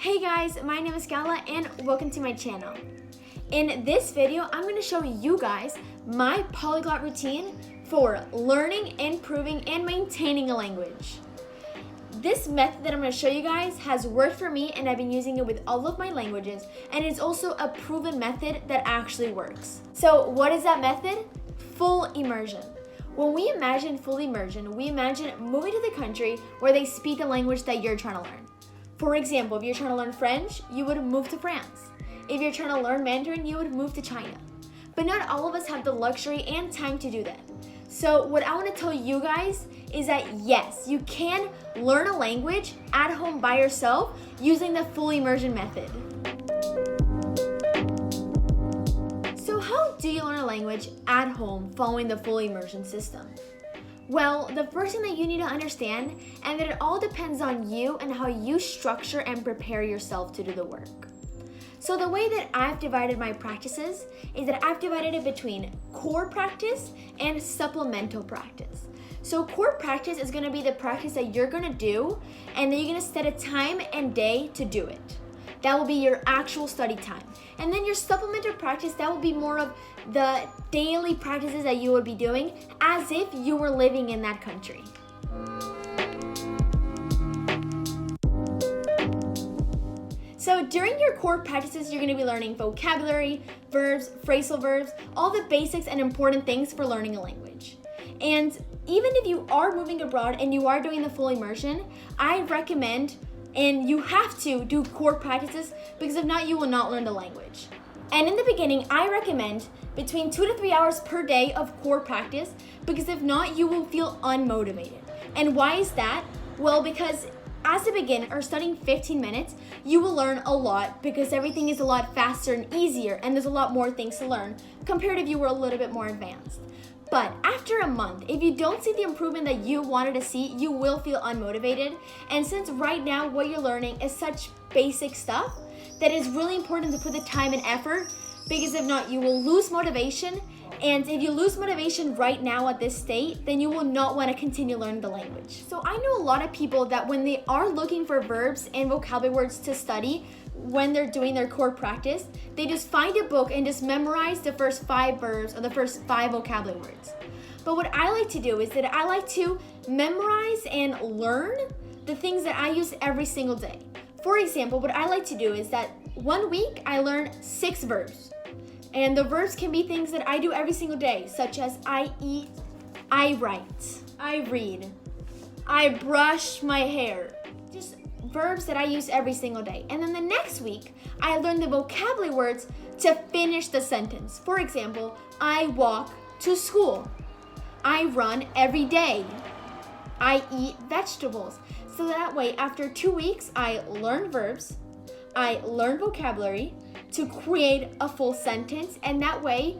Hey guys, my name is Gala and welcome to my channel. In this video, I'm going to show you guys my polyglot routine for learning, improving, and maintaining a language. This method that I'm going to show you guys has worked for me and I've been using it with all of my languages, and it's also a proven method that actually works. So what is that method? Full immersion. When we imagine full immersion, we imagine moving to the country where they speak a language that you're trying to learn. For example, if you're trying to learn French, you would move to France. If you're trying to learn Mandarin, you would move to China. But not all of us have the luxury and time to do that. So what I want to tell you guys is that yes, you can learn a language at home by yourself using the full immersion method. So how do you learn a language at home following the full immersion system? Well, the first thing that you need to understand is that it all depends on you and how you structure and prepare yourself to do the work. So the way that I've divided my practices is that I've divided it between core practice and supplemental practice. So core practice is going to be the practice that you're going to do, and then you're going to set a time and day to do it. That will be your actual study time. And then your supplemental practice, that will be more of the daily practices that you would be doing as if you were living in that country. So during your core practices, you're going to be learning vocabulary, verbs, phrasal verbs, all the basics and important things for learning a language. And even if you are moving abroad and you are doing the full immersion, I recommend and you have to do core practices, because if not, you will not learn the language. And in the beginning, I recommend between 2 to 3 hours per day of core practice, because if not, you will feel unmotivated. And why is that? Well, because as a beginner, studying 15 minutes, you will learn a lot because everything is a lot faster and easier, and there's a lot more things to learn compared if you were a little bit more advanced. But after a month, if you don't see the improvement that you wanted to see, you will feel unmotivated. And since right now what you're learning is such basic stuff, that it's really important to put the time and effort, because if not, you will lose motivation. And if you lose motivation right now at this state, then you will not want to continue learning the language. So I know a lot of people that when they are looking for verbs and vocabulary words to study, when they're doing their core practice, they just find a book and just memorize the first 5 verbs or the first 5 vocabulary words. But what I like to do is that I like to memorize and learn the things that I use every single day. For example, what I like to do is that 1 week I learn 6 verbs. And the verbs can be things that I do every single day, such as I eat, I write, I read, I brush my hair. Just verbs that I use every single day. And then the next week, I learn the vocabulary words to finish the sentence. For example, I walk to school. I run every day. I eat vegetables. So that way, after 2 weeks, I learn verbs, I learn vocabulary to create a full sentence, and that way,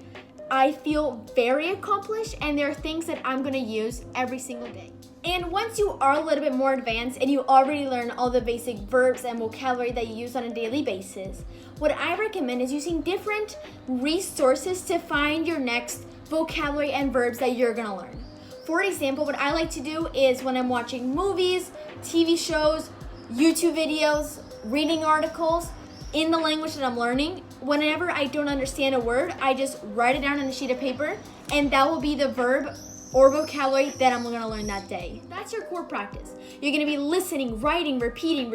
I feel very accomplished, and there are things that I'm going to use every single day. And once you are a little bit more advanced and you already learn all the basic verbs and vocabulary that you use on a daily basis, what I recommend is using different resources to find your next vocabulary and verbs that you're going to learn. For example, what I like to do is when I'm watching movies, TV shows, YouTube videos, reading articles in the language that I'm learning, whenever I don't understand a word, I just write it down on a sheet of paper, and that will be the verb or vocabulary that I'm going to learn that day. That's your core practice. You're going to be listening, writing, repeating,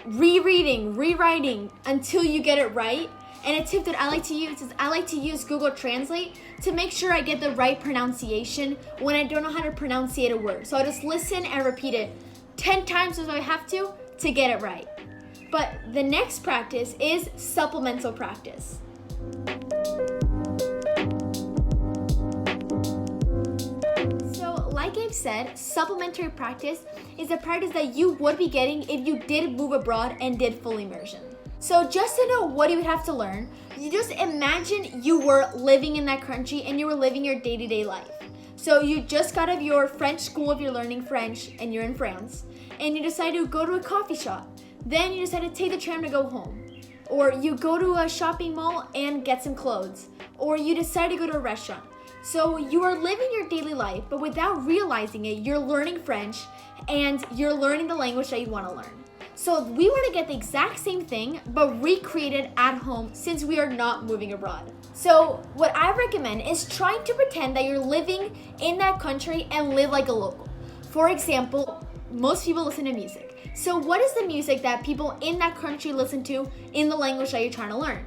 rereading, rewriting until you get it right. And a tip that I like to use is I like to use Google Translate to make sure I get the right pronunciation when I don't know how to pronunciate a word. So I just listen and repeat it 10 times as I have to get it right. But the next practice is supplemental practice. Like I've said, supplementary practice is a practice that you would be getting if you did move abroad and did full immersion. So just to know what you would have to learn, you just imagine you were living in that country and you were living your day-to-day life. So you just got out of your French school if you're learning French and you're in France, and you decide to go to a coffee shop. Then you decide to take the tram to go home. Or you go to a shopping mall and get some clothes. Or you decide to go to a restaurant. So you are living your daily life, but without realizing it, you're learning French and you're learning the language that you want to learn. So we were to get the exact same thing, but recreate it at home since we are not moving abroad. So what I recommend is trying to pretend that you're living in that country and live like a local. For example, most people listen to music. So what is the music that people in that country listen to in the language that you're trying to learn?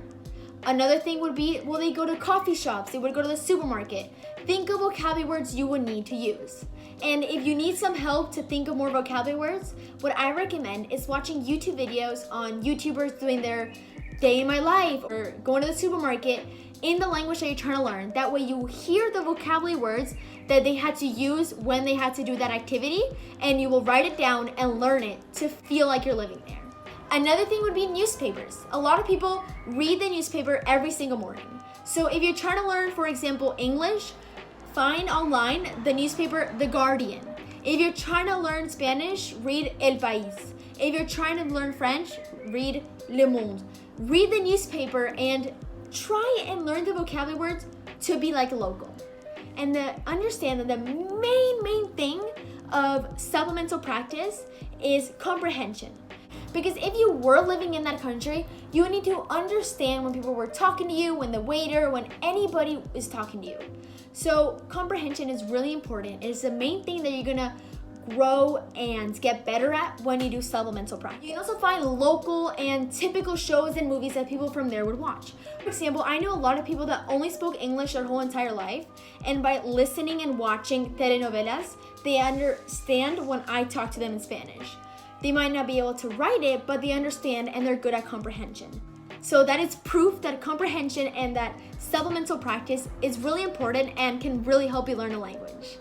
Another thing would be, well, they go to coffee shops, they would go to the supermarket. Think of vocabulary words you would need to use. And if you need some help to think of more vocabulary words, what I recommend is watching YouTube videos on YouTubers doing their day in my life or going to the supermarket in the language that you're trying to learn. That way you hear the vocabulary words that they had to use when they had to do that activity, and you will write it down and learn it to feel like you're living there. Another thing would be newspapers. A lot of people read the newspaper every single morning. So if you're trying to learn, for example, English, find online the newspaper The Guardian. If you're trying to learn Spanish, read El País. If you're trying to learn French, read Le Monde. Read the newspaper and try and learn the vocabulary words to be like a local. And understand that the main thing of supplemental practice is comprehension. Because if you were living in that country, you would need to understand when people were talking to you, when the waiter, when anybody is talking to you. So comprehension is really important. It is the main thing that you're gonna grow and get better at when you do supplemental practice. You can also find local and typical shows and movies that people from there would watch. For example, I know a lot of people that only spoke English their whole entire life, and by listening and watching telenovelas, they understand when I talk to them in Spanish. They might not be able to write it, but they understand and they're good at comprehension. So that is proof that comprehension and that supplemental practice is really important and can really help you learn a language.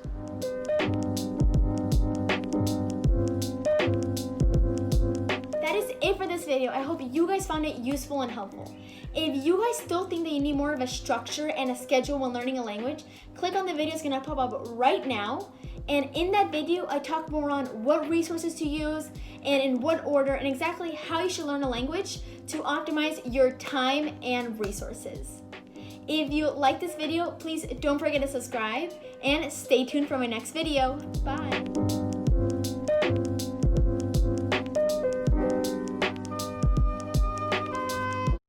That is it for this video. I hope you guys found it useful and helpful. If you guys still think that you need more of a structure and a schedule when learning a language, click on the video. It's gonna pop up right now. And in that video, I talk more on what resources to use and in what order and exactly how you should learn a language to optimize your time and resources. If you like this video, please don't forget to subscribe and stay tuned for my next video. Bye.